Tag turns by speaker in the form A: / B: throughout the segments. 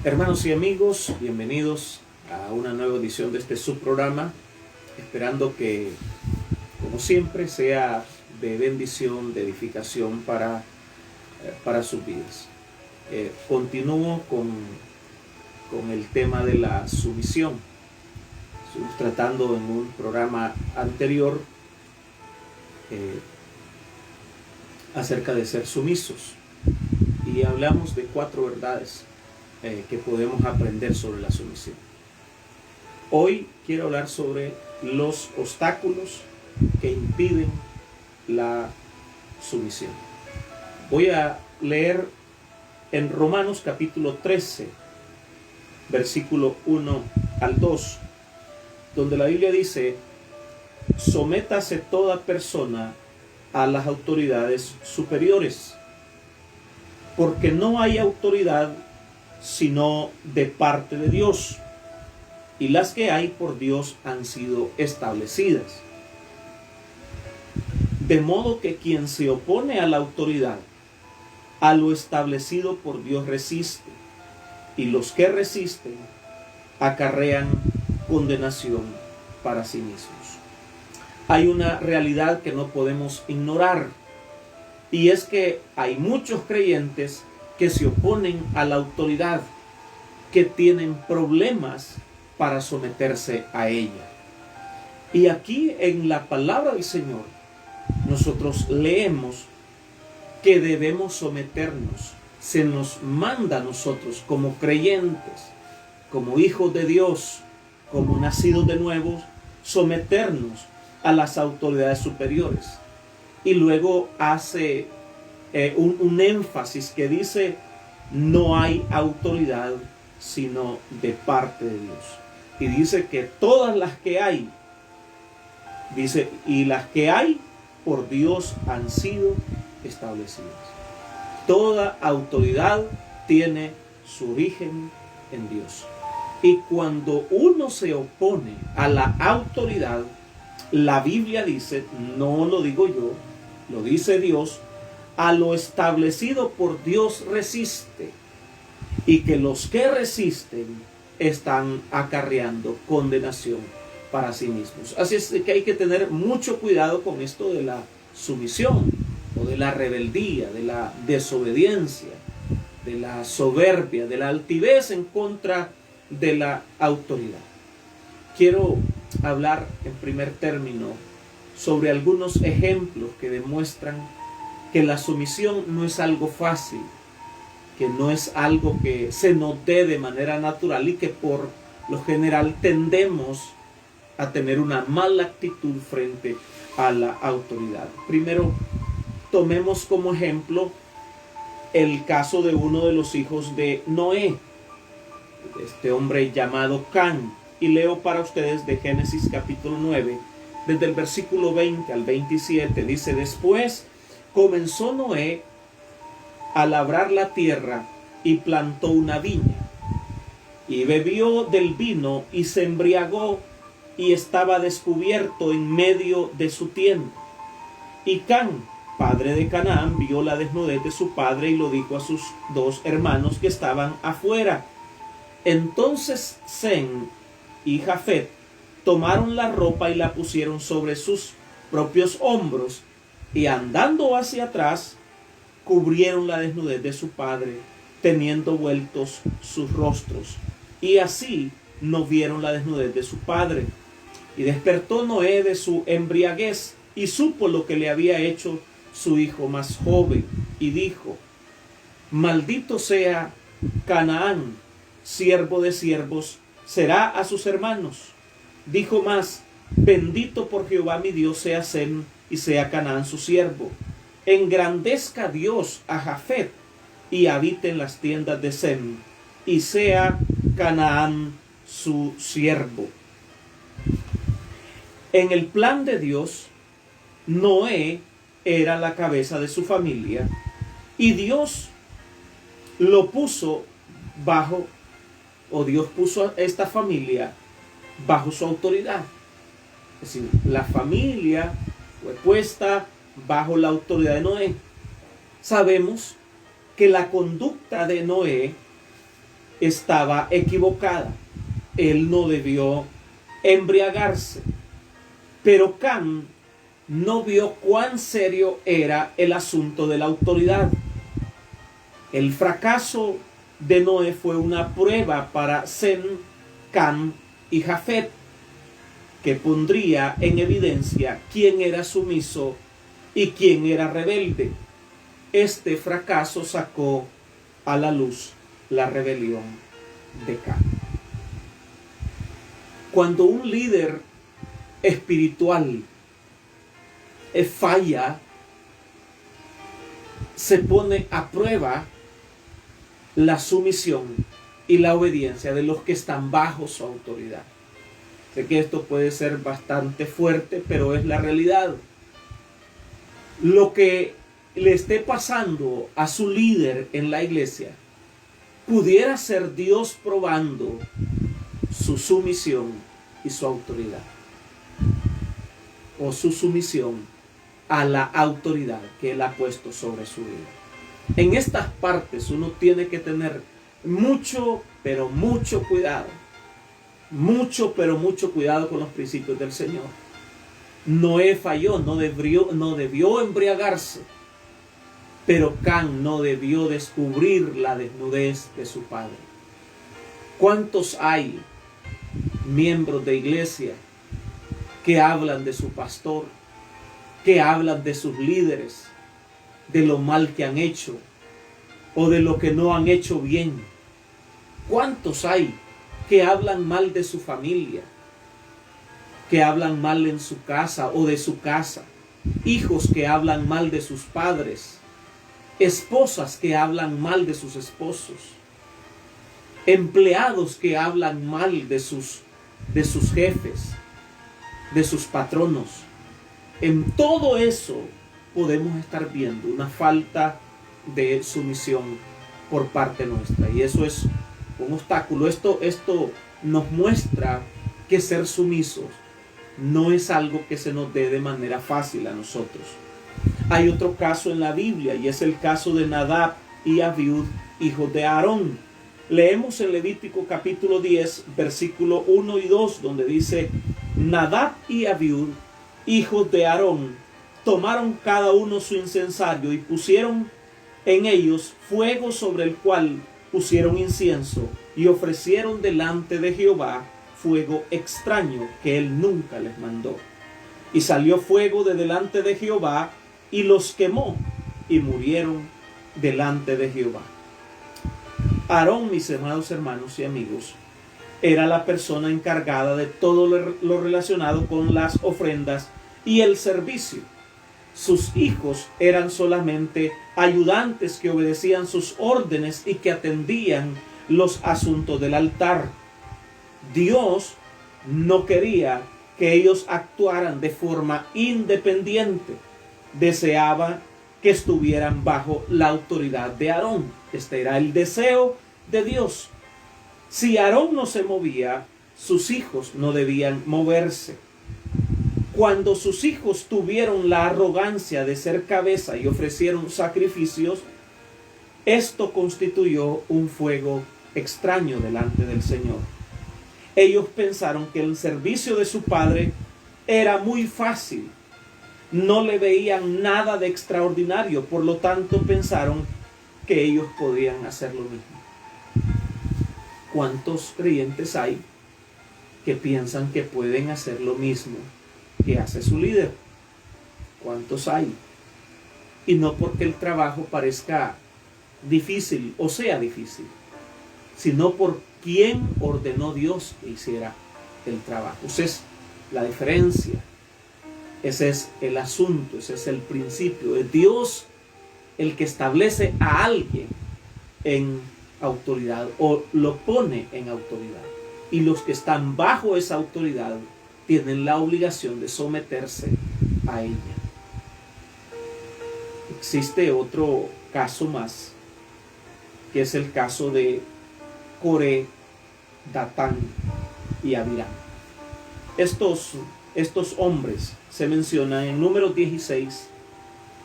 A: Hermanos y amigos, bienvenidos a una nueva edición de este subprograma, esperando que, como siempre, sea de bendición, de edificación para sus vidas. Continúo con el tema de la sumisión. Estuvimos tratando en un programa anterior acerca de ser sumisos y hablamos de 4 verdades que podemos aprender sobre la sumisión. Hoy quiero hablar sobre los obstáculos que impiden la sumisión. Voy a leer en Romanos capítulo 13, versículo 1 al 2, donde la Biblia dice: sométase toda persona a las autoridades superiores, porque no hay autoridad sino de parte de Dios, y las que hay por Dios han sido establecidas. De modo que quien se opone a la autoridad, a lo establecido por Dios resiste, y los que resisten acarrean condenación para sí mismos. Hay una realidad que no podemos ignorar, y es que hay muchos creyentes que se oponen a la autoridad, que tienen problemas para someterse a ella. Y aquí en la palabra del Señor nosotros leemos que debemos someternos. Se nos manda a nosotros como creyentes, como hijos de Dios, como nacidos de nuevo, someternos a las autoridades superiores. Y luego hace un énfasis que dice: no hay autoridad sino de parte de Dios. Y dice que todas las que hay, dice, y las que hay por Dios han sido establecidas. Toda autoridad tiene su origen en Dios. Y cuando uno se opone a la autoridad, la Biblia dice, no lo digo yo, lo dice Dios: a lo establecido por Dios resiste, y que los que resisten están acarreando condenación para sí mismos. Así es que hay que tener mucho cuidado con esto de la sumisión, o de la rebeldía, de la desobediencia, de la soberbia, de la altivez en contra de la autoridad. Quiero hablar en primer término sobre algunos ejemplos que demuestran que la sumisión no es algo fácil, que no es algo que se nos dé de manera natural, y que por lo general tendemos a tener una mala actitud frente a la autoridad. Primero, tomemos como ejemplo el caso de uno de los hijos de Noé, este hombre llamado Can. Y leo para ustedes de Génesis capítulo 9, desde el versículo 20 al 27. Dice: después comenzó Noé a labrar la tierra y plantó una viña, y bebió del vino y se embriagó, y estaba descubierto en medio de su tienda. Y Can, padre de Canaán, vio la desnudez de su padre y lo dijo a sus 2 hermanos que estaban afuera. Entonces Sem y Jafet tomaron la ropa y la pusieron sobre sus propios hombros, y andando hacia atrás cubrieron la desnudez de su padre, teniendo vueltos sus rostros, y así no vieron la desnudez de su padre. Y despertó Noé de su embriaguez y supo lo que le había hecho su hijo más joven, y dijo: maldito sea Canaán, siervo de siervos será a sus hermanos. Dijo más: bendito por Jehová mi Dios sea Sem y sea Canaán su siervo. Engrandezca Dios a Jafet y habite en las tiendas de Sem, y sea Canaán su siervo. En el plan de Dios, Noé era la cabeza de su familia, y Dios lo puso bajo, o Dios puso a esta familia bajo su autoridad. Es decir, la familia fue puesta bajo la autoridad de Noé. Sabemos que la conducta de Noé estaba equivocada. Él no debió embriagarse. Pero Can no vio cuán serio era el asunto de la autoridad. El fracaso de Noé fue una prueba para Sem, Cam y Jafet, que pondría en evidencia quién era sumiso y quién era rebelde. Este fracaso sacó a la luz la rebelión de Cam. Cuando un líder espiritual falla, se pone a prueba la sumisión y la obediencia de los que están bajo su autoridad. Sé que esto puede ser bastante fuerte, pero es la realidad. Lo que le esté pasando a su líder en la iglesia pudiera ser Dios probando su sumisión y su autoridad, o su sumisión a la autoridad que Él ha puesto sobre su vida. En estas partes uno tiene que tener mucho, pero mucho cuidado. Mucho, pero mucho cuidado con los principios del Señor. Noé falló, no debió embriagarse. Pero Can no debió descubrir la desnudez de su padre. ¿Cuántos hay miembros de iglesia que hablan de su pastor, que hablan de sus líderes, de lo mal que han hecho o de lo que no han hecho bien? ¿Cuántos hay que hablan mal de su familia, que hablan mal en su casa o de su casa? Hijos que hablan mal de sus padres, esposas que hablan mal de sus esposos, empleados que hablan mal de sus jefes, de sus patronos. En todo eso podemos estar viendo una falta de sumisión por parte nuestra, y eso es un obstáculo. Esto nos muestra que ser sumisos no es algo que se nos dé de manera fácil a nosotros. Hay otro caso en la Biblia, y es el caso de Nadab y Abiud, hijos de Aarón. Leemos en Levítico capítulo 10, versículo 1 y 2, donde dice: Nadab y Abiud, hijos de Aarón, tomaron cada uno su incensario y pusieron en ellos fuego sobre el cual pusieron incienso, y ofrecieron delante de Jehová fuego extraño que él nunca les mandó. Y salió fuego de delante de Jehová y los quemó, y murieron delante de Jehová. Aarón, mis amados hermanos y amigos, era la persona encargada de todo lo relacionado con las ofrendas y el servicio. Sus hijos eran solamente ayudantes que obedecían sus órdenes y que atendían los asuntos del altar. Dios no quería que ellos actuaran de forma independiente. Deseaba que estuvieran bajo la autoridad de Aarón. Este era el deseo de Dios. Si Aarón no se movía, sus hijos no debían moverse. Cuando sus hijos tuvieron la arrogancia de ser cabeza y ofrecieron sacrificios, esto constituyó un fuego extraño delante del Señor. Ellos pensaron que el servicio de su padre era muy fácil. No le veían nada de extraordinario, por lo tanto pensaron que ellos podían hacer lo mismo. ¿Cuántos creyentes hay que piensan que pueden hacer lo mismo que hace su líder? ¿Cuántos hay? Y no porque el trabajo parezca difícil o sea difícil, sino por quien ordenó Dios que hiciera el trabajo. Esa es la diferencia. Ese es el asunto, ese es el principio. Es Dios el que establece a alguien en autoridad o lo pone en autoridad. Y los que están bajo esa autoridad tienen la obligación de someterse a ella. Existe otro caso más, que es el caso de Coré, Datán y Abiram. Estos hombres se mencionan en Números 16,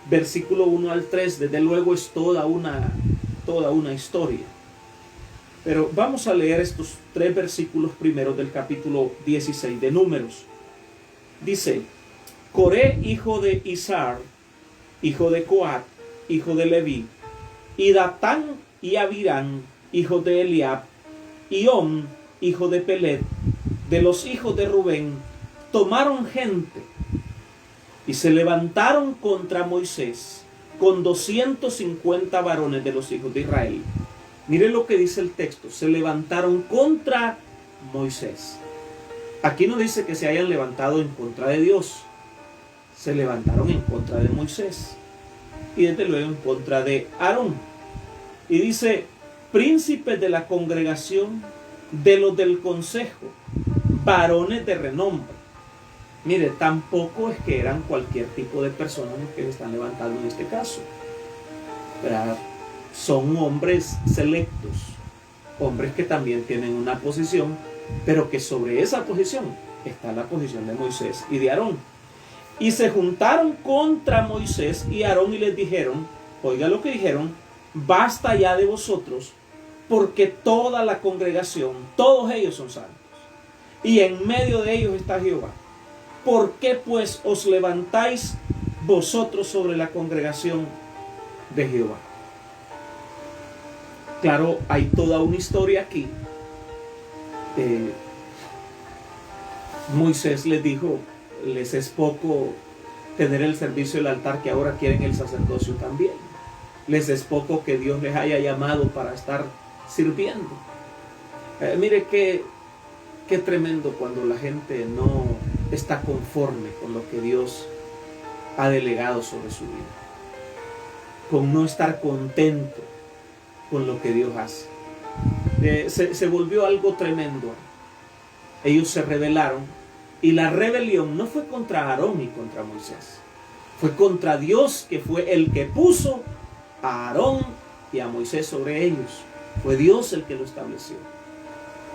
A: versículo 1 al 3. Desde luego es toda una historia. Pero vamos a leer estos 3 versículos primeros del capítulo 16 de Números. Dice: Coré, hijo de Izhar, hijo de Coat, hijo de Leví, y Datán y Abirán, hijo de Eliab, y On, hijo de Pelet, de los hijos de Rubén, tomaron gente y se levantaron contra Moisés con 250 varones de los hijos de Israel. Mire lo que dice el texto: se levantaron contra Moisés. Aquí no dice que se hayan levantado en contra de Dios. Se levantaron en contra de Moisés y desde luego en contra de Aarón. Y dice: príncipes de la congregación, de los del consejo, varones de renombre. Mire, tampoco es que eran cualquier tipo de personas los que se están levantando en este caso. ¿Verdad? Son hombres selectos, hombres que también tienen una posición, pero que sobre esa posición está la posición de Moisés y de Aarón. Y se juntaron contra Moisés y Aarón y les dijeron, oiga lo que dijeron: basta ya de vosotros, porque toda la congregación, todos ellos son santos, y en medio de ellos está Jehová. ¿Por qué pues os levantáis vosotros sobre la congregación de Jehová? Claro, hay toda una historia aquí. Moisés les dijo: les es poco tener el servicio del altar, que ahora quieren el sacerdocio también. Les es poco que Dios les haya llamado para estar sirviendo. Mire qué tremendo cuando la gente no está conforme con lo que Dios ha delegado sobre su vida, con no estar contento con lo que Dios hace. Se volvió algo tremendo. Ellos se rebelaron, y la rebelión no fue contra Aarón y contra Moisés, fue contra Dios, que fue el que puso a Aarón y a Moisés sobre ellos. Fue Dios el que lo estableció,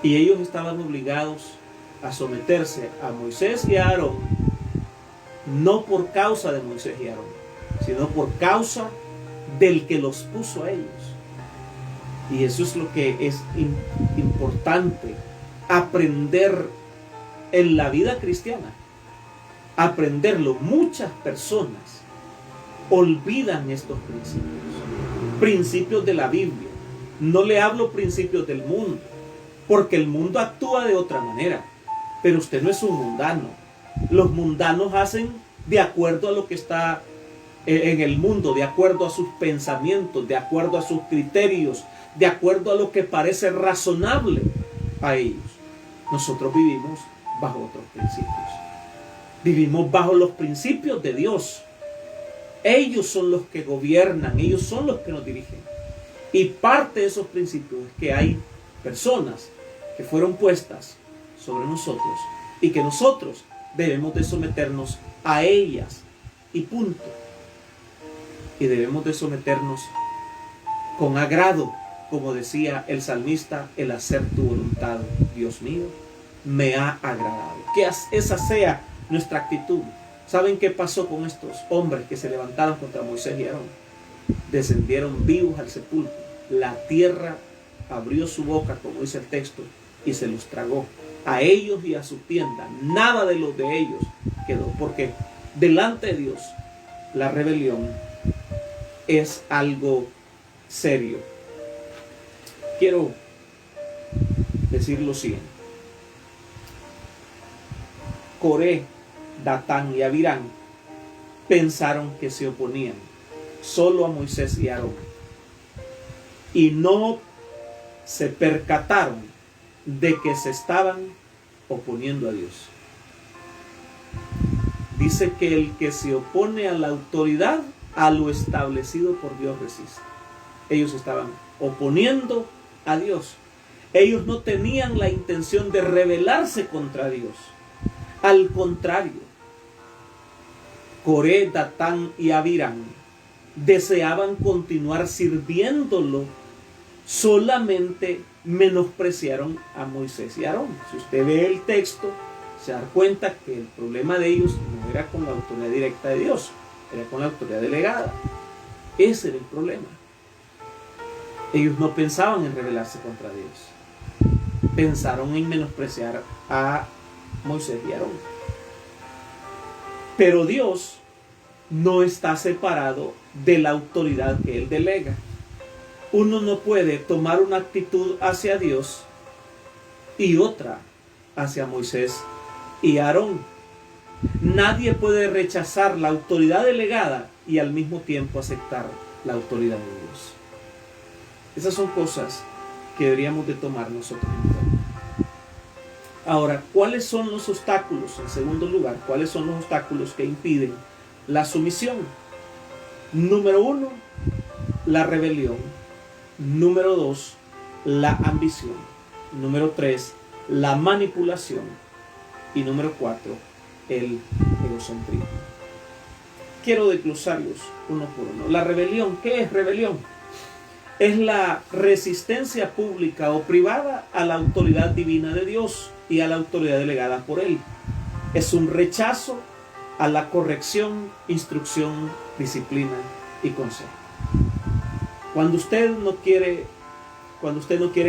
A: y ellos estaban obligados a someterse a Moisés y a Aarón, no por causa de Moisés y Aarón, sino por causa del que los puso a ellos. Y eso es lo que es importante aprender en la vida cristiana. Aprenderlo. Muchas personas olvidan estos principios de la Biblia. No le hablo principios del mundo, porque el mundo actúa de otra manera, pero usted no es un mundano. Los mundanos hacen de acuerdo a lo que está en el mundo, de acuerdo a sus pensamientos, de acuerdo a sus criterios, de acuerdo a lo que parece razonable a ellos. Nosotros vivimos bajo otros principios. Vivimos bajo los principios de Dios. Ellos son los que gobiernan, ellos son los que nos dirigen. Y parte de esos principios es que hay personas que fueron puestas sobre nosotros y que nosotros debemos de someternos a ellas, y punto. Y debemos de someternos con agrado, como decía el salmista: el hacer tu voluntad, Dios mío, me ha agradado. Que esa sea nuestra actitud. ¿Saben qué pasó con estos hombres que se levantaron contra Moisés y Aarón? Descendieron vivos al sepulcro. La tierra abrió su boca, como dice el texto, y se los tragó, a ellos y a su tienda. Nada de los de ellos quedó, porque delante de Dios la rebelión es algo serio. Quiero decir lo siguiente: Coré, Datán y Abirán pensaron que se oponían solo a Moisés y Aarón, y no se percataron de que se estaban oponiendo a Dios. Dice que el que se opone a la autoridad, a lo establecido por Dios resiste. Ellos estaban oponiendo a Dios. Ellos no tenían la intención de rebelarse contra Dios. Al contrario, Coré, Datán y Abirán deseaban continuar sirviéndolo, solamente menospreciaron a Moisés y Aarón. Si usted ve el texto, se da cuenta que el problema de ellos no era con la autoridad directa de Dios, era con la autoridad delegada. Ese era el problema. Ellos no pensaban en rebelarse contra Dios. Pensaron en menospreciar a Moisés y Aarón. Pero Dios no está separado de la autoridad que Él delega. Uno no puede tomar una actitud hacia Dios y otra hacia Moisés y Aarón. Nadie puede rechazar la autoridad delegada y al mismo tiempo aceptar la autoridad de Dios. Esas son cosas que deberíamos de tomar nosotros en cuenta. Ahora, ¿cuáles son los obstáculos? En segundo lugar, ¿cuáles son los obstáculos que impiden la sumisión? Número 1, la rebelión. Número 2, la ambición. Número 3, la manipulación. Y número 4, el egocentrismo. Quiero desglosarlos uno por uno. La rebelión, ¿qué es rebelión? Es la resistencia pública o privada a la autoridad divina de Dios y a la autoridad delegada por Él. Es un rechazo a la corrección, instrucción, disciplina y consejo. Cuando usted no quiere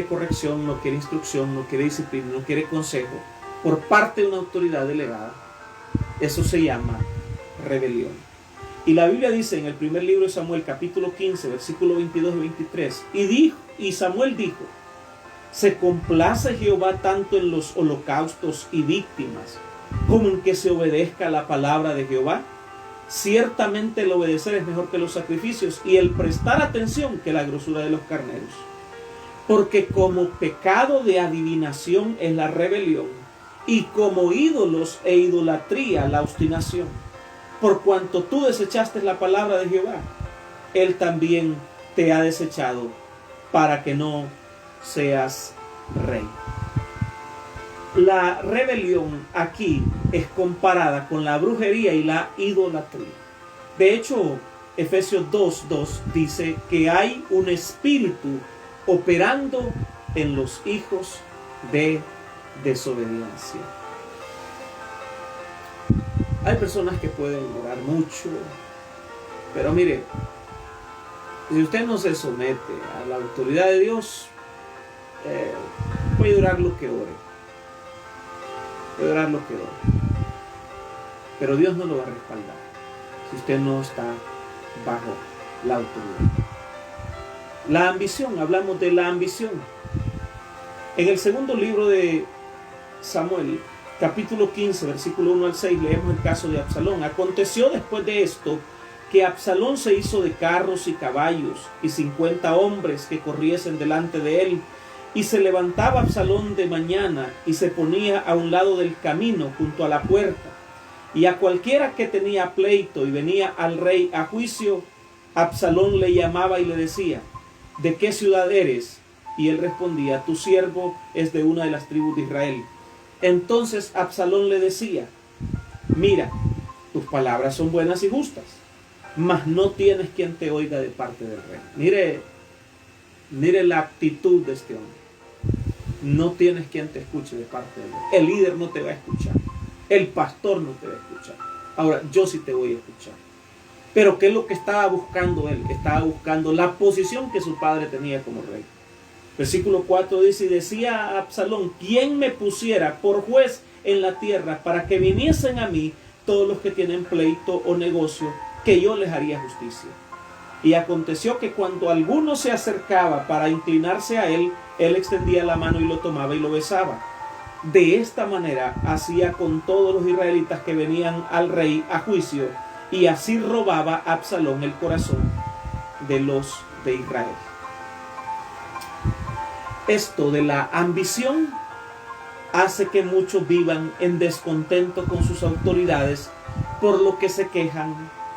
A: corrección, no quiere instrucción, no quiere disciplina, no quiere consejo por parte de una autoridad delegada, eso se llama rebelión. Y la Biblia dice en el primer libro de Samuel, capítulo 15, versículo 22 y 23, y Samuel dijo: ¿se complace Jehová tanto en los holocaustos y víctimas como en que se obedezca la palabra de Jehová? Ciertamente el obedecer es mejor que los sacrificios, y el prestar atención que la grosura de los carneros. Porque como pecado de adivinación es la rebelión, y como ídolos e idolatría la obstinación. Por cuanto tú desechaste la palabra de Jehová, Él también te ha desechado para que no seas rey. La rebelión aquí es comparada con la brujería y la idolatría. De hecho, Efesios 2:2 dice que hay un espíritu operando en los hijos de desobediencia. Hay personas que pueden orar mucho, pero mire, si usted no se somete a la autoridad de Dios, puede orar lo que ore. Puede orar lo que ore. Pero Dios no lo va a respaldar si usted no está bajo la autoridad. La ambición, hablamos de la ambición. En el segundo libro de Samuel, capítulo 15, versículo 1 al 6, leemos el caso de Absalón. Aconteció después de esto que Absalón se hizo de carros y caballos y 50 hombres que corriesen delante de él. Y se levantaba Absalón de mañana y se ponía a un lado del camino junto a la puerta. Y a cualquiera que tenía pleito y venía al rey a juicio, Absalón le llamaba y le decía: ¿de qué ciudad eres? Y él respondía: tu siervo es de una de las tribus de Israel. Entonces Absalón le decía: mira, tus palabras son buenas y justas, mas no tienes quien te oiga de parte del rey. Mire la actitud de este hombre. No tienes quien te escuche de parte del rey. El líder no te va a escuchar. El pastor no te va a escuchar. Ahora, yo sí te voy a escuchar. Pero ¿qué es lo que estaba buscando él? Estaba buscando la posición que su padre tenía como rey. Versículo 4 dice: y decía a Absalón: ¿quién me pusiera por juez en la tierra para que viniesen a mí todos los que tienen pleito o negocio, que yo les haría justicia? Y aconteció que cuando alguno se acercaba para inclinarse a él, él extendía la mano y lo tomaba y lo besaba. De esta manera hacía con todos los israelitas que venían al rey a juicio, y así robaba Absalón el corazón de los de Israel. Esto de la ambición hace que muchos vivan en descontento con sus autoridades, por lo que se quejan,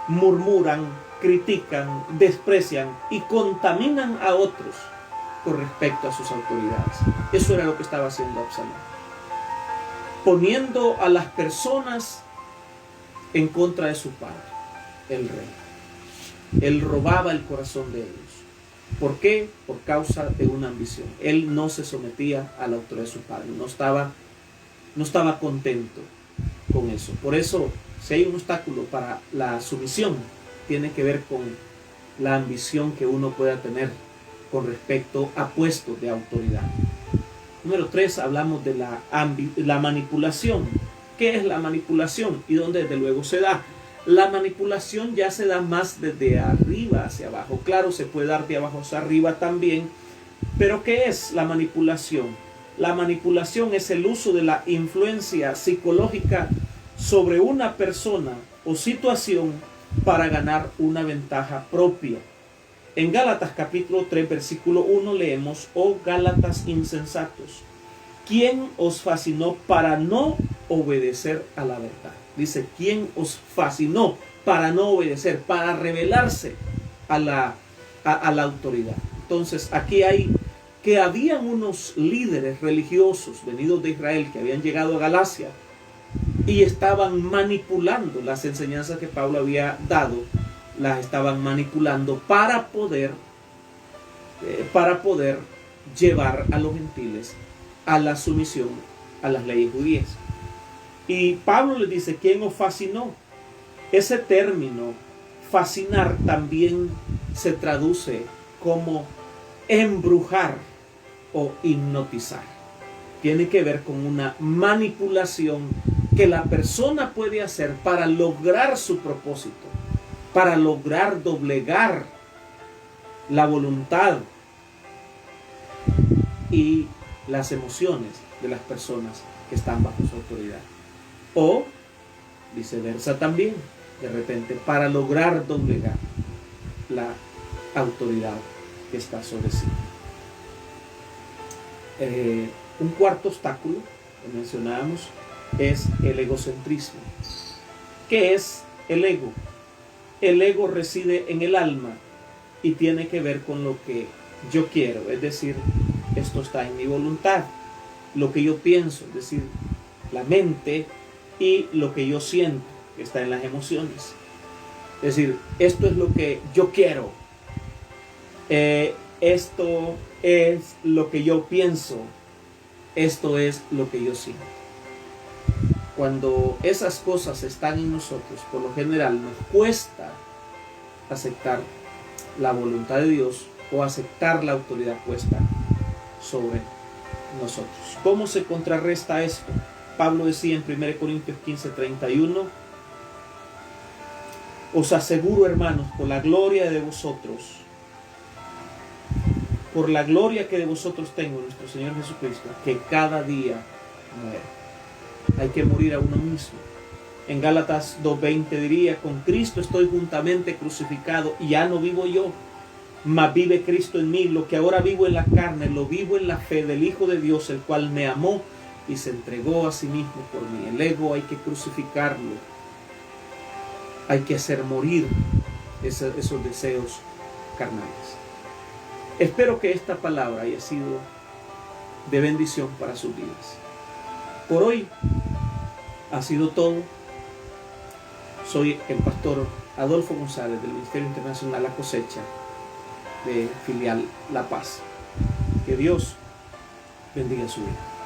A: murmuran, critican, desprecian y contaminan a otros con respecto a sus autoridades. Eso era lo que estaba haciendo Absalón, poniendo a las personas en contra de su padre, el rey. Él robaba el corazón de ellos. ¿Por qué? Por causa de una ambición. Él no se sometía a la autoridad de su padre, no estaba contento con eso. Por eso, si hay un obstáculo para la sumisión, tiene que ver con la ambición que uno pueda tener con respecto a puestos de autoridad. Número 3, hablamos de la manipulación. ¿Qué es la manipulación? Y dónde desde luego se da. La manipulación ya se da más desde arriba hacia abajo. Claro, se puede dar de abajo hacia arriba también. Pero ¿qué es la manipulación? La manipulación es el uso de la influencia psicológica sobre una persona o situación para ganar una ventaja propia. En Gálatas capítulo 3 versículo 1 leemos: oh Gálatas insensatos, ¿quién os fascinó para no obedecer a la verdad? Dice, ¿quién os fascinó para no obedecer, para rebelarse a la autoridad? Entonces aquí hay que habían unos líderes religiosos venidos de Israel que habían llegado a Galacia y estaban manipulando las enseñanzas que Pablo había dado, las estaban manipulando para poder llevar a los gentiles a la sumisión a las leyes judías. Y Pablo les dice, ¿quién os fascinó? Ese término, fascinar, también se traduce como embrujar o hipnotizar. Tiene que ver con una manipulación que la persona puede hacer para lograr su propósito, para lograr doblegar la voluntad y las emociones de las personas que están bajo su autoridad. O viceversa también, de repente, para lograr doblegar la autoridad que está sobre sí. Un cuarto obstáculo que mencionábamos es el egocentrismo. ¿Qué es el ego? El ego reside en el alma y tiene que ver con lo que yo quiero, es decir, esto está en mi voluntad, lo que yo pienso, es decir, la mente, y lo que yo siento, que está en las emociones. Es decir, esto es lo que yo quiero, esto es lo que yo pienso, esto es lo que yo siento. Cuando esas cosas están en nosotros, por lo general nos cuesta aceptar la voluntad de Dios o aceptar la autoridad puesta sobre nosotros. ¿Cómo se contrarresta esto? Pablo decía en 1 Corintios 15:31: os aseguro, hermanos, por la gloria de vosotros, por la gloria que de vosotros tengo, nuestro Señor Jesucristo, que cada día muere. Hay que morir a uno mismo. En Gálatas 2:20 diría: con Cristo estoy juntamente crucificado, y ya no vivo yo, mas vive Cristo en mí. Lo que ahora vivo en la carne, lo vivo en la fe del Hijo de Dios, el cual me amó y se entregó a sí mismo por mí. El ego hay que crucificarlo. Hay que hacer morir esos deseos carnales. Espero que esta palabra haya sido de bendición para sus vidas. Por hoy ha sido todo. Soy el pastor Adolfo González del Ministerio Internacional La Cosecha de filial La Paz. Que Dios bendiga su vida.